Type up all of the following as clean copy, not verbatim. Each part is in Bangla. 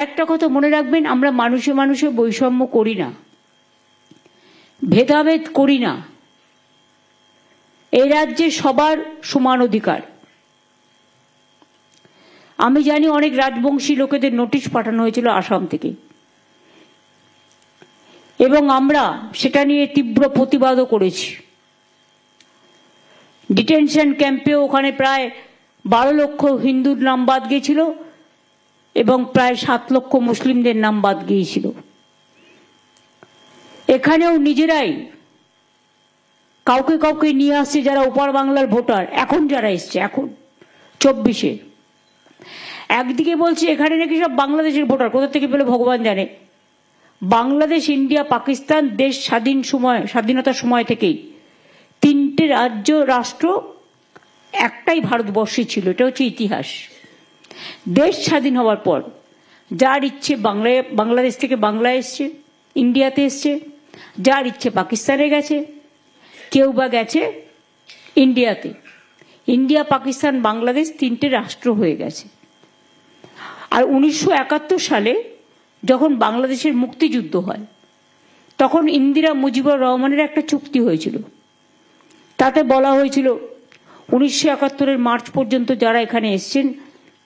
একটা কথা মনে রাখবেন, আমরা মানুষে মানুষে বৈষম্য করি না, ভেদাভেদ করি না। এই রাজ্যে সবার সমান অধিকার। আমি জানি অনেক রাজবংশী লোকেদের নোটিশ পাঠানো হয়েছিল আসাম থেকে, এবং আমরা সেটা নিয়ে তীব্র প্রতিবাদও করেছি। ডিটেনশন ক্যাম্পে ওখানে প্রায় 12 লক্ষ হিন্দুর নাম বাদ গিয়েছিল এবং প্রায় 7 লক্ষ মুসলিমদের নাম বাদ গিয়েছিল। এখানেও নিজেরাই কাউকে কাউকে নিয়ে আসছে যারা ওপার বাংলার ভোটার, এখন যারা এসছে এখন 24-এ। একদিকে বলছে এখানে নাকি সব বাংলাদেশের ভোটার, কোথা থেকে পেলে ভগবান জানে। বাংলাদেশ, ইন্ডিয়া, পাকিস্তান দেশ স্বাধীনতার সময় থেকেই 3টে রাষ্ট্র একটাই ভারতবর্ষে ছিল, এটা হচ্ছে ইতিহাস। দেশ স্বাধীন হওয়ার পর যার ইচ্ছে বাংলাদেশ থেকে বাংলায় এসছে, ইন্ডিয়াতে এসছে, যার ইচ্ছে পাকিস্তানে গেছে, কেউ বা গেছে ইন্ডিয়াতে। ইন্ডিয়া, পাকিস্তান, বাংলাদেশ 3টে রাষ্ট্র হয়ে গেছে। আর 1971 সালে যখন বাংলাদেশের মুক্তিযুদ্ধ হয়, তখন ইন্দিরা মুজিবুর রহমানের একটা চুক্তি হয়েছিল। তাতে বলা হয়েছিল 1971-এর মার্চ পর্যন্ত যারা এখানে এসছেন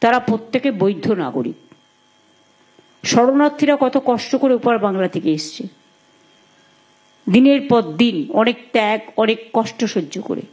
তারা প্রত্যেকে বৈধ নাগরিক। শরণার্থীরা কত কষ্ট করে ওপার বাংলা থেকে এসছে, দিনের পর দিন অনেক ত্যাগ, অনেক কষ্ট সহ্য করে।